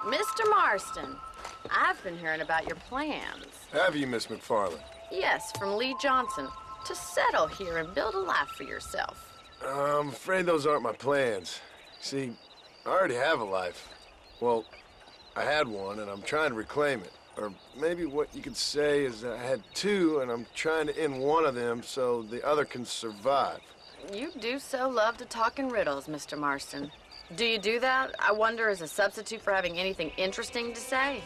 Mr. Marston, I've been hearing about your plans. Have you, Miss McFarland? Yes, from Lee Johnson, to settle here and build a life for yourself. I'm afraid those aren't my plans. See, I already have a life. Well, I had one, and I'm trying to reclaim it. Or maybe what you could say is that I had two, and I'm trying to end one of them so the other can survive. You do so love to talk in riddles, Mr. Marston. Do you do that, I wonder, as a substitute for having anything interesting to say?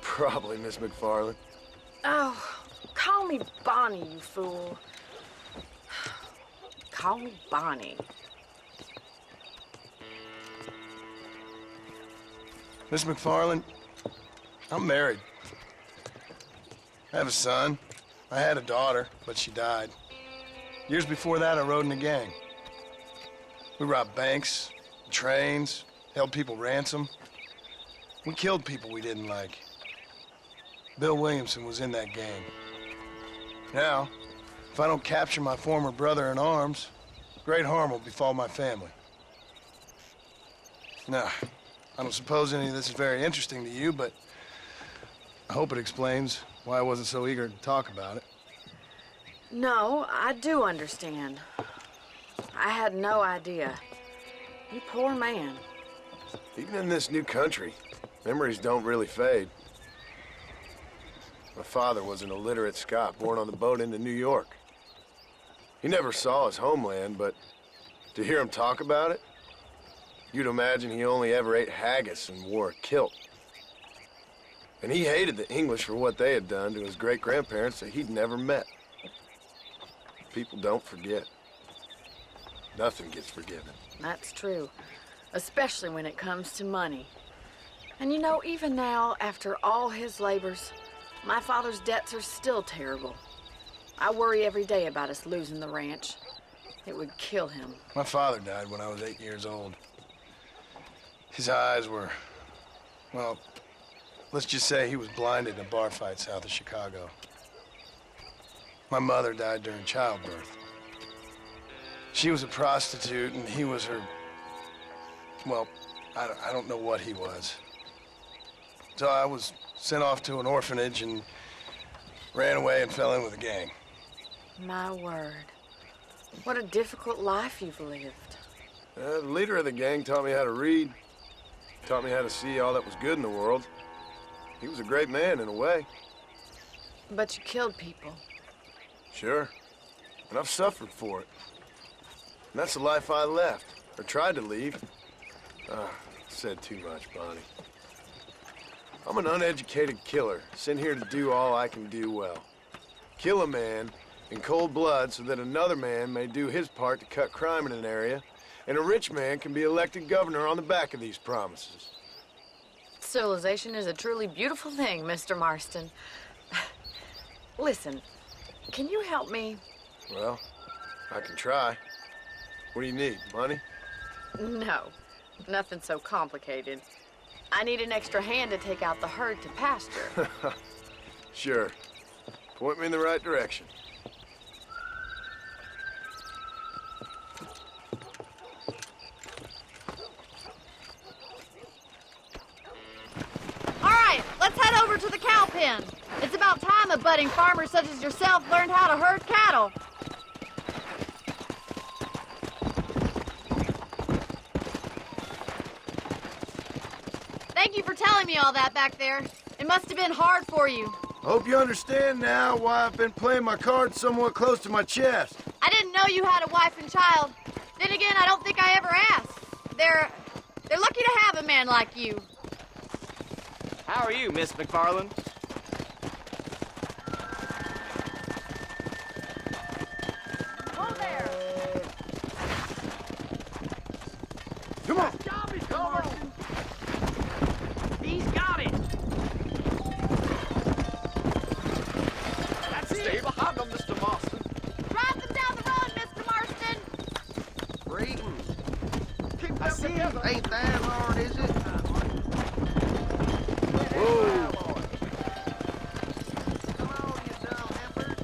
Probably, Miss McFarland. Oh, call me Bonnie, you fool. Call me Bonnie. Miss McFarland, I'm married. I have a son. I had a daughter, but she died. Years before that, I rode in a gang. We robbed banks, trains, held people ransom. We killed people we didn't like. Bill Williamson was in that gang. Now, if I don't capture my former brother in arms, great harm will befall my family. Now, I don't suppose any of this is very interesting to you, but I hope it explains why I wasn't so eager to talk about it. No, I do understand. I had no idea. You poor man. Even in this new country, memories don't really fade. My father was an illiterate Scot born on the boat into New York. He never saw his homeland, but to hear him talk about it, you'd imagine he only ever ate haggis and wore a kilt. And he hated the English for what they had done to his great-grandparents that he'd never met. People don't forget. Nothing gets forgiven. That's true, especially when it comes to money. And you know, even now, after all his labors, my father's debts are still terrible. I worry every day about us losing the ranch. It would kill him. My father died when I was 8 years old. His eyes were, well, let's just say he was blinded in a bar fight south of Chicago. My mother died during childbirth. She was a prostitute, and he was her, well, I don't know what he was. So I was sent off to an orphanage and ran away and fell in with a gang. My word. What a difficult life you've lived. The leader of the gang taught me how to read, taught me how to see all that was good in the world. He was a great man in a way. But you killed people. Sure. And I've suffered for it. And that's the life I left, or tried to leave. Said too much, Bonnie. I'm an uneducated killer, sent here to do all I can do well. Kill a man in cold blood so that another man may do his part to cut crime in an area, and a rich man can be elected governor on the back of these promises. Civilization is a truly beautiful thing, Mr. Marston. Listen, can you help me? Well, I can try. What do you need, money? No, nothing so complicated. I need an extra hand to take out the herd to pasture. Sure. Point me in the right direction. All right, let's head over to the cow pen. It's about time a budding farmer such as yourself learned how to herd cattle. Thank you for telling me all that back there. It must have been hard for you. Hope you understand now why I've been playing my cards somewhat close to my chest. I didn't know you had a wife and child. Then again, I don't think I ever asked. They're lucky to have a man like you. How are you, Miss McFarland? Whoa there. Come on! Come on! He's got it! That's it! Stay behind him, Mr. Marston. Drive them down the road, Mr. Marston. Breeding. Keep them together. Ain't that hard, is it? Whoa! Come on, you dumb heifers.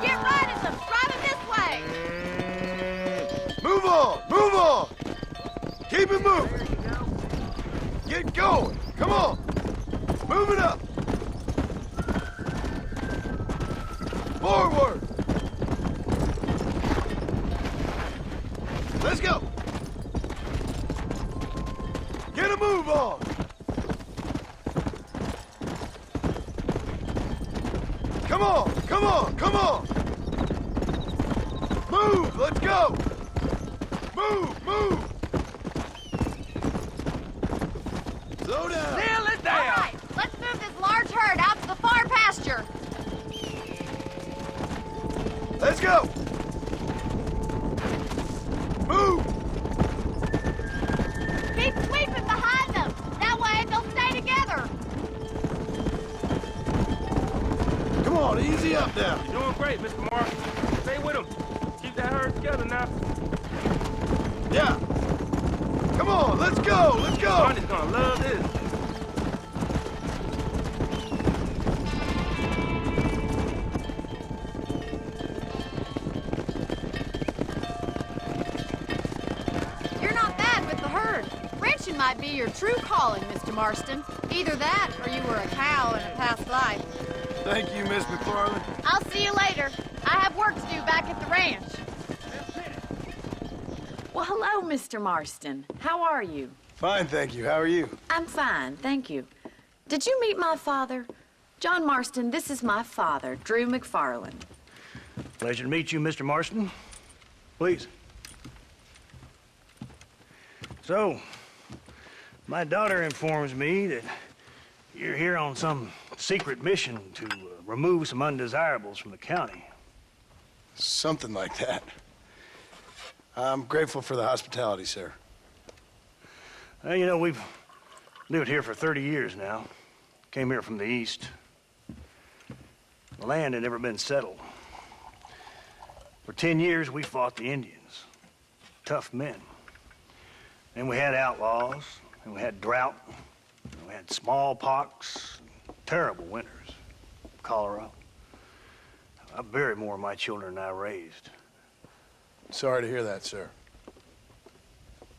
Get right at them. Drive them this way. Move on! Move on! Get going! Come on! Move it up! Forward! Let's go! Get a move on! Come on! Come on! Come on! Move! Let's go! Move! Move! Slow down! Nail it All down! right, let's move this large herd out to the far pasture. Let's go! Move! Keep sweeping behind them. That way they'll stay together. Come on, easy up now. You're doing great, Mr. Marston. Stay with him. Keep that herd together now. Yeah. Come on, let's go, let's go. Barney's gonna love this. You're not bad with the herd. Ranching might be your true calling, Mr. Marston. Either that or you were a cow in a past life. Thank you, Miss McFarland. I'll see you later. I have work to do back at the ranch. Well, hello, Mr. Marston. How are you? Fine, thank you. How are you? I'm fine, thank you. Did you meet my father? John Marston, this is my father, Drew McFarland. Pleasure to meet you, Mr. Marston. Please. So, my daughter informs me that you're here on some secret mission to remove some undesirables from the county. Something like that. I'm grateful for the hospitality, sir. Well, you know, we've lived here for 30 years now. Came here from the east. The land had never been settled. For 10 years, we fought the Indians. Tough men. Then we had outlaws, and we had drought, and we had smallpox, terrible winters, cholera. I buried more of my children than I raised. Sorry to hear that, sir.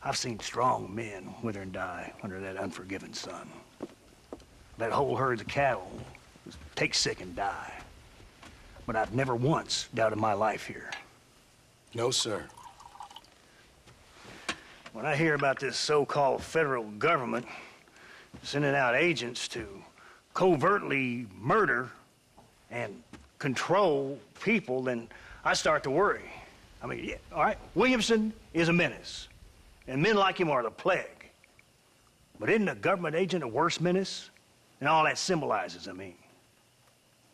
I've seen strong men wither and die under that unforgiving sun. That whole herds of cattle just take sick and die. But I've never once doubted my life here. No, sir. When I hear about this so-called federal government sending out agents to covertly murder and control people, then I start to worry. I mean, yeah, all right, Williamson is a menace, and men like him are the plague. But isn't a government agent a worse menace? And all that symbolizes, I mean.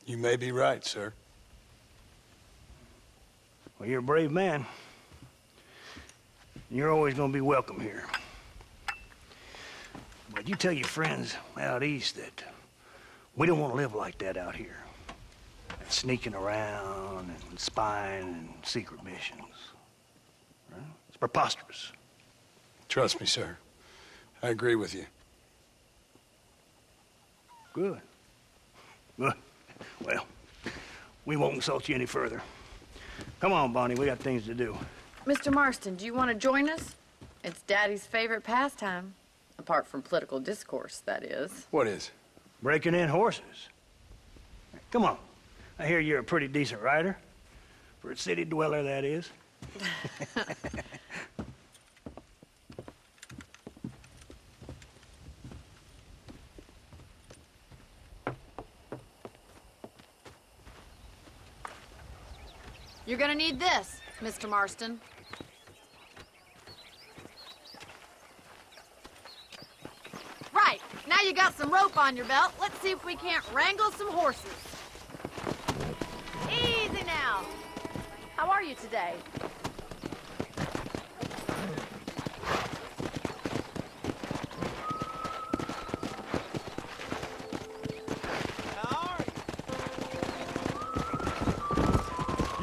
You may be right, sir. Well, you're a brave man. You're always gonna be welcome here. But you tell your friends out east that we don't want to live like that out here. Sneaking around and spying and secret missions. Right? It's preposterous. Trust me, sir. I agree with you. Good. Good. Well, we won't insult you any further. Come on, Bonnie, we got things to do. Mr. Marston, do you want to join us? It's Daddy's favorite pastime. Apart from political discourse, that is. What is? Breaking in horses. Come on. I hear you're a pretty decent rider. For a city dweller, that is. You're gonna need this, Mr. Marston. Right, now you got some rope on your belt. Let's see if we can't wrangle some horses. Easy now. How are you today?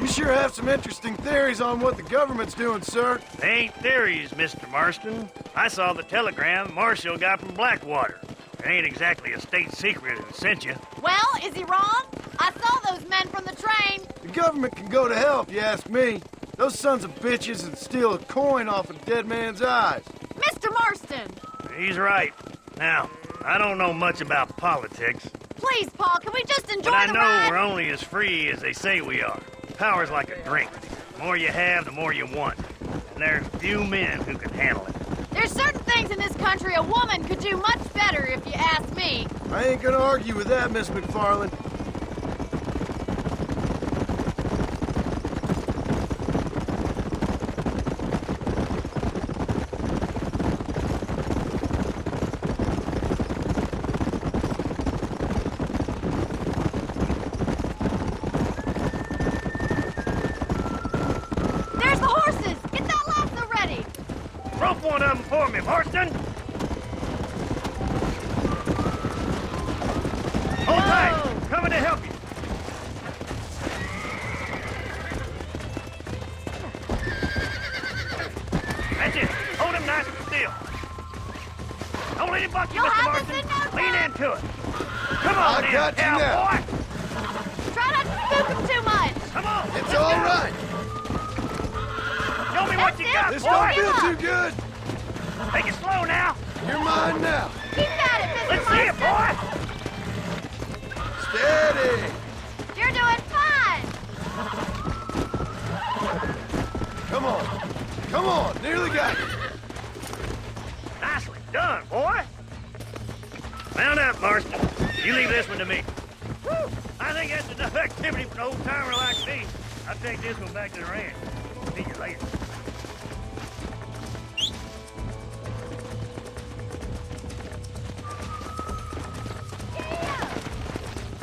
You sure have some interesting theories on what the government's doing, sir. They ain't theories, Mr. Marston. I saw the telegram Marshall got from Blackwater. It ain't exactly a state secret that sent you. Well, is he wrong? I saw those men from the train. The government can go to hell if you ask me. Those sons of bitches would steal a coin off a dead man's eyes. Mr. Marston! He's right. Now, I don't know much about politics, Please, Paul, can we just enjoy but I the know ride? we're only as free as they say we are. Power's like a drink. The more you have, the more you want. And there's few men who can handle it. There's certain things in this country a woman could do much better, if you ask me. I ain't gonna argue with that, Miss McFarland. There's the horses! Get that lasso ready! Rope one of them for me, Marston! Hold tight! Coming to help you! That's it! Hold him nice and still! Don't let him buck you, You'll Mr. have this Marston! in no Lean time. into it! Come on, I then, got you now. cowboy! Try not to spook him too much! Come on! It's all right. Show me what you got, This boy! don't feel too good. Take it slow now! You're mine now. Keep at it, Mr. Let's see it, Marston! boy! Steady. You're doing fine! Come on. Come on. Nearly got you. Nicely done, boy! Mount up, Marston. You leave this one to me. Whew. I think that's enough activity for an old-timer like me. I'll take this one back to the ranch. See you later.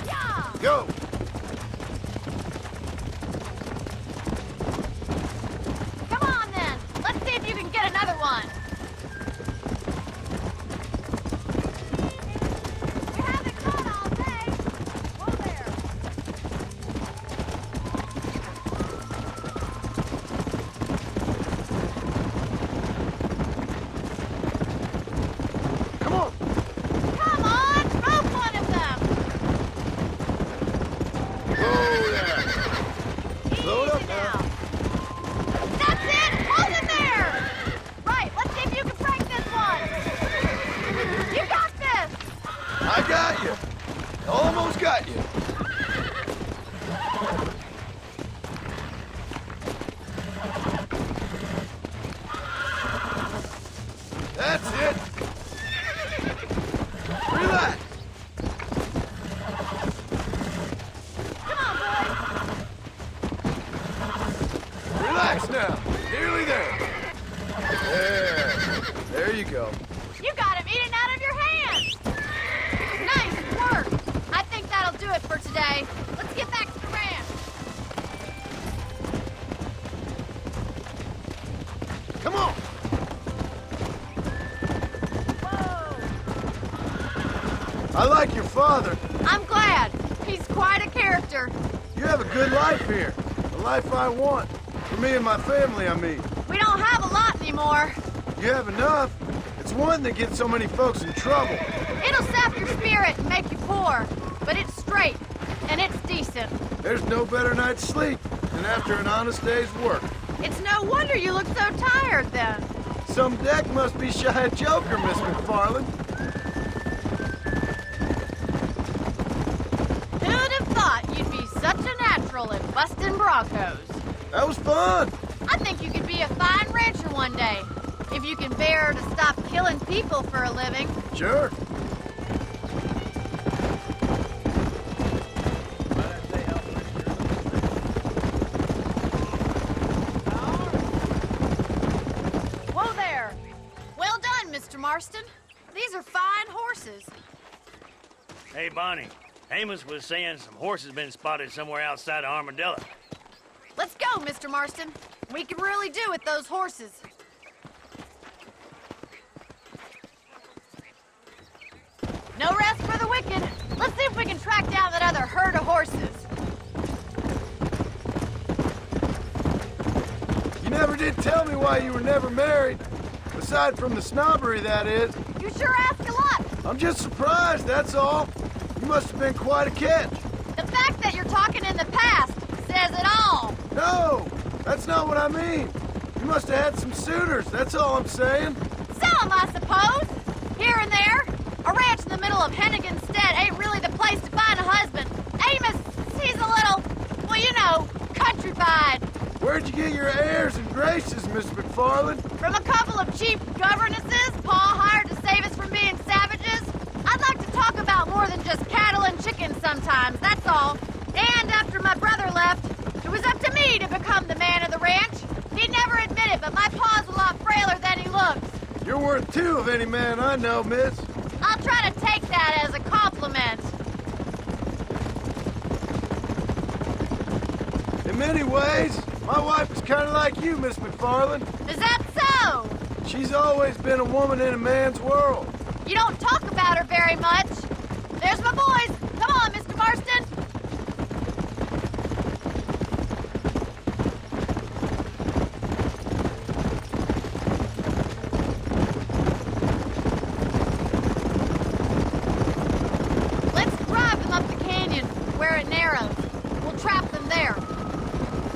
Yeah! Go. Come on, then! Let's see if you can get another one! We haven't caught all day! Whoa there! Come on. Come on! Rope one of them! Oh, there. Slow it up Easy now. That's it! Hold it there! Right, let's see if you can break this one! You got this! I got you. Almost got you. That's it. Relax. Come on, boys! Relax now. Nearly there. There you go. You got him eating out of your hands! Nice work! I think that'll do it for today. Let's get back to the ranch. Come on. Whoa! I like your father. I'm glad. He's quite a character. You have a good life here. The life I want. For me and my family, I mean. We don't have a lot anymore. You have enough. It's one that gets so many folks in trouble. It'll sap your spirit and make you poor, but it's straight, and it's decent. There's no better night's sleep than after an honest day's work. It's no wonder you look so tired then. Some deck must be shy of Joker, Miss McFarland. Who'd have thought you'd be such a natural at busting broncos? That was fun. I think you could be a fine rancher one day, if you can bear to stop killing people for a living. Sure. Whoa there! Well done, Mr. Marston. These are fine horses. Hey, Bonnie. Amos was saying some horses been spotted somewhere outside of Armadillo. Let's go, Mr. Marston. We can really do with those horses. No rest for the wicked. Let's see if we can track down that other herd of horses. You never did tell me why you were never married. Aside from the snobbery, that is. You sure ask a lot. I'm just surprised, that's all. You must have been quite a catch. The fact that you're talking in the past says it all. No, that's not what I mean. You must have had some suitors, that's all I'm saying. Some, I suppose. Here and there. of Hennigan's Stead ain't really the place to find a husband. Amos, he's a little, well, you know, countrified. Where'd you get your airs and graces, Miss McFarland? From a couple of cheap governesses Pa hired to save us from being savages. I'd like to talk about more than just cattle and chickens sometimes, that's all. And after my brother left, it was up to me to become the man of the ranch. He'd never admit it, but my pa's a lot frailer than he looks. You're worth two of any man I know, miss. I'll try to take that as a compliment. In many ways, my wife is kind of like you, Miss McFarland. Is that so? She's always been a woman in a man's world. You don't talk about her very much. There's my boys. Come on, Mr. Marston. Let's drive them up the canyon where it narrows. We'll trap them there.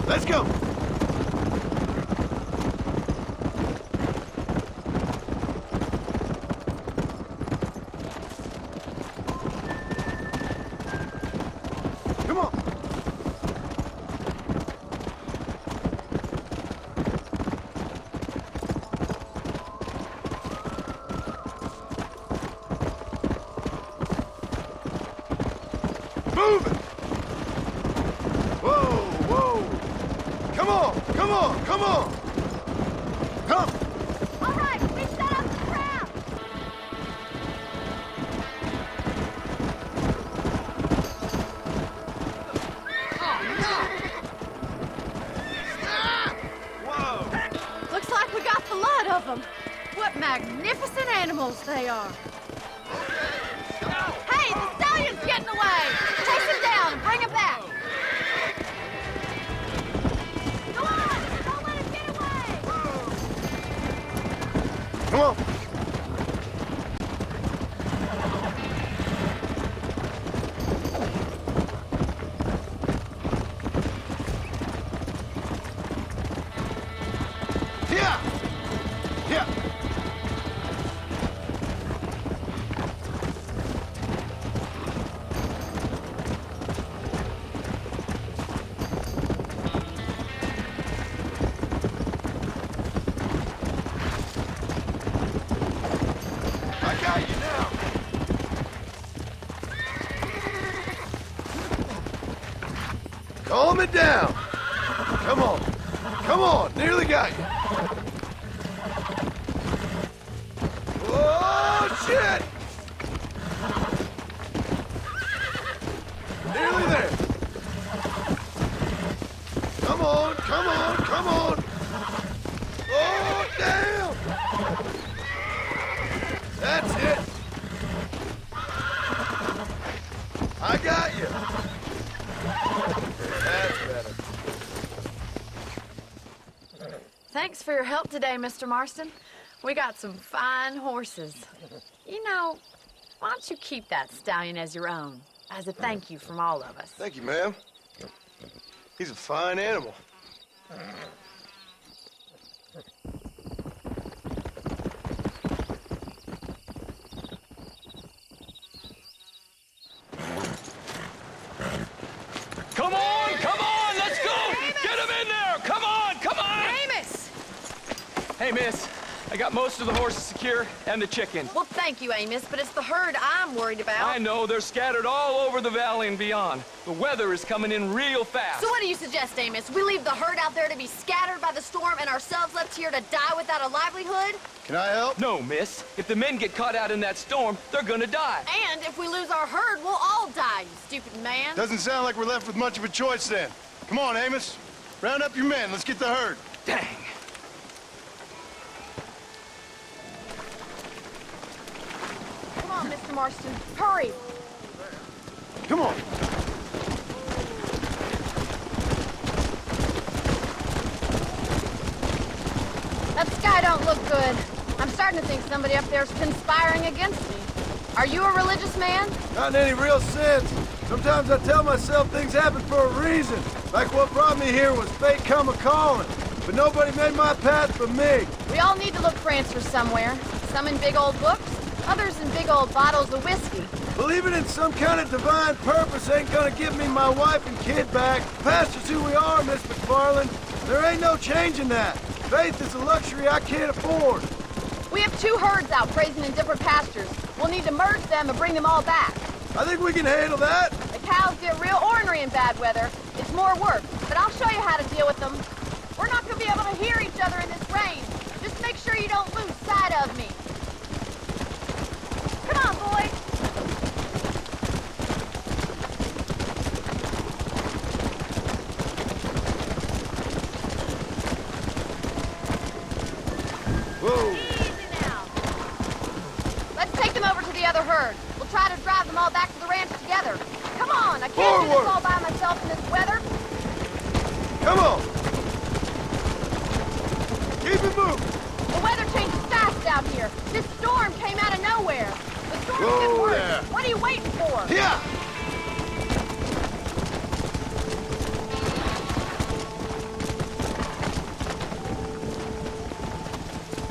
Let's go. Come on. Move it. Whoa, whoa. Come on, come on, come on. Come. All right, we set up the trap. Looks like we got the lot of them. What magnificent animals they are. Hey, the stallion's getting away. Chase him down and bring him back. Go on, don't let him get away. Come on. Yeah. Yeah. I got you now. Calm it down. Come on. Come on. Nearly got you. Oh, shit. Nearly there. Come on. Come on. Come on. Oh, damn. That's it. I got you. That's better. Thanks for your help today, Mr. Marston. We got some fine horses. You know, why don't you keep that stallion as your own, as a thank you from all of us? Thank you, ma'am. He's a fine animal. Come on, let's go! Get him in there! Come on, come on! Amos! Hey, miss, I got most of the horses secure and the chicken. Well, thank you, Amos, but it's the herd I'm worried about. I know, they're scattered all over the valley and beyond. The weather is coming in real fast. So what do you suggest, Amos? We leave the herd out there to be scattered by the storm and ourselves left here to die without a livelihood? Can I help? No, miss. If the men get caught out in that storm, they're gonna die. And if we lose our herd, we'll all die, you stupid man. Doesn't sound like we're left with much of a choice then. Come on, Amos. Round up your men. Let's get the herd. Dang. Come on, Mr. Marston. Hurry. Come on. That sky don't look good. I'm starting to think somebody up there's conspiring against me. Are you a religious man? Not in any real sense. Sometimes I tell myself things happen for a reason. Like what brought me here was fate come a-calling. But nobody made my path but me. We all need to look for answers somewhere. Some in big old books, Others in big old bottles of whiskey. Believing in some kind of divine purpose ain't gonna give me my wife and kid back. Past is who we are, Miss McFarland. There ain't no changing that. Faith is a luxury I can't afford. We have 2 herds out grazing in different pastures. We'll need to merge them and bring them all back. I think we can handle that. The cows get real ornery in bad weather. It's more work, but I'll show you how to deal with them. We're not gonna be able to hear each other in this rain. Just make sure you don't lose sight of me. Come on, boys. Whoa. Easy now. Let's take them over to the other herd. We'll try to drive them all back to the ranch together. Come on, I can't do this all by myself in this weather. Come on. Keep it moving. The weather changes fast out here. This storm came out of nowhere. The storm's getting Whoa worse. there. What are you waiting for? Yeah.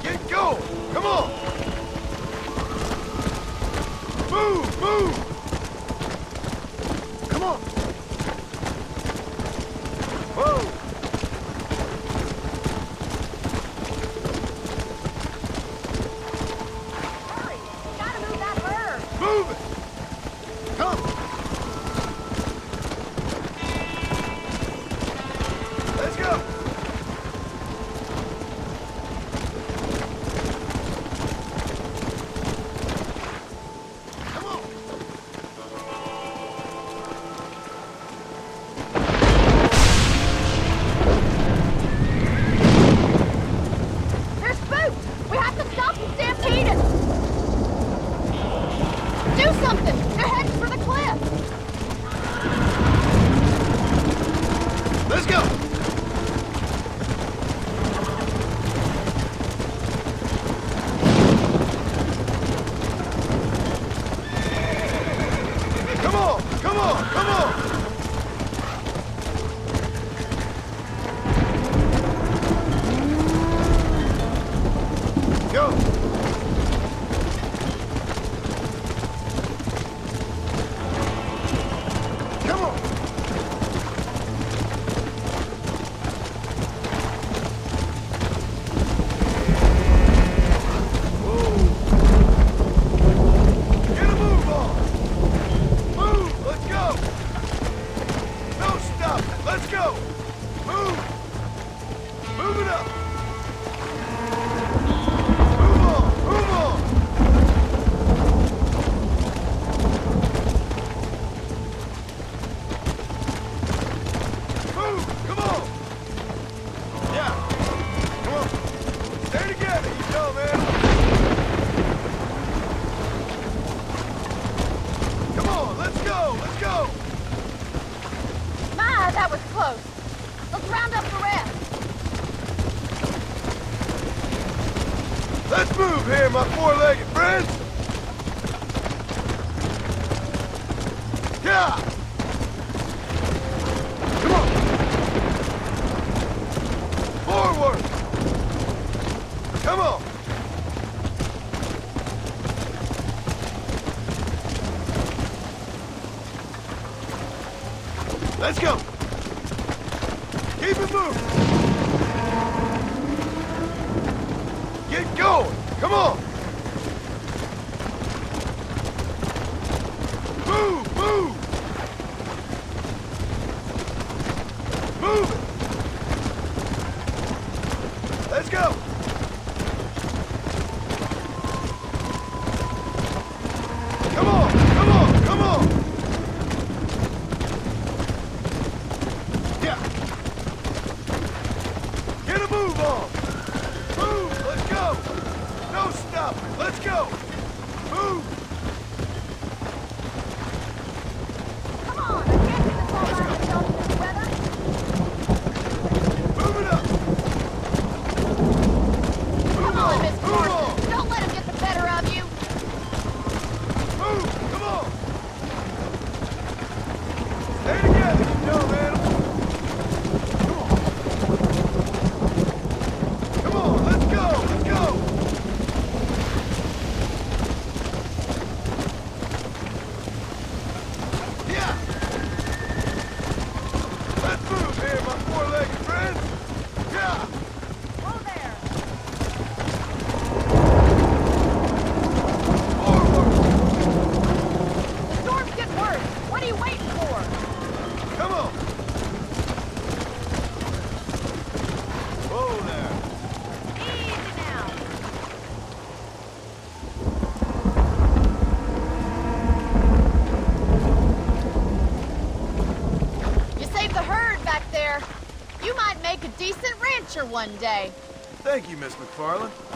Get going. Come on. Move, move. Come on. Whoa. Hurry. You gotta move that herd. Move it. Come. Let's go. Come on. They're spooked. We have to stop and stampede it. Do something. They're heading for the cliff. Let's go. Come on, come on, come on. Go. Come on. Get a move on. Move, let's go. No stop, let's go. Move. Move it up. Move on, move on. Move, come on. Yeah, come on. Stay together, you know, man. Come on, let's go, let's go. My, that was close. Let's round up the rest. Let's move here, my four-legged friends. Yeah. Come on. Forward. Come on. Let's go. Keep it moving. Get going. Come on. Move, move. Move it. Let's go. Come on, come on, come on. Yeah. Get a move on. Move, let's go. No stop. decent rancher one day. Thank you, Miss McFarland.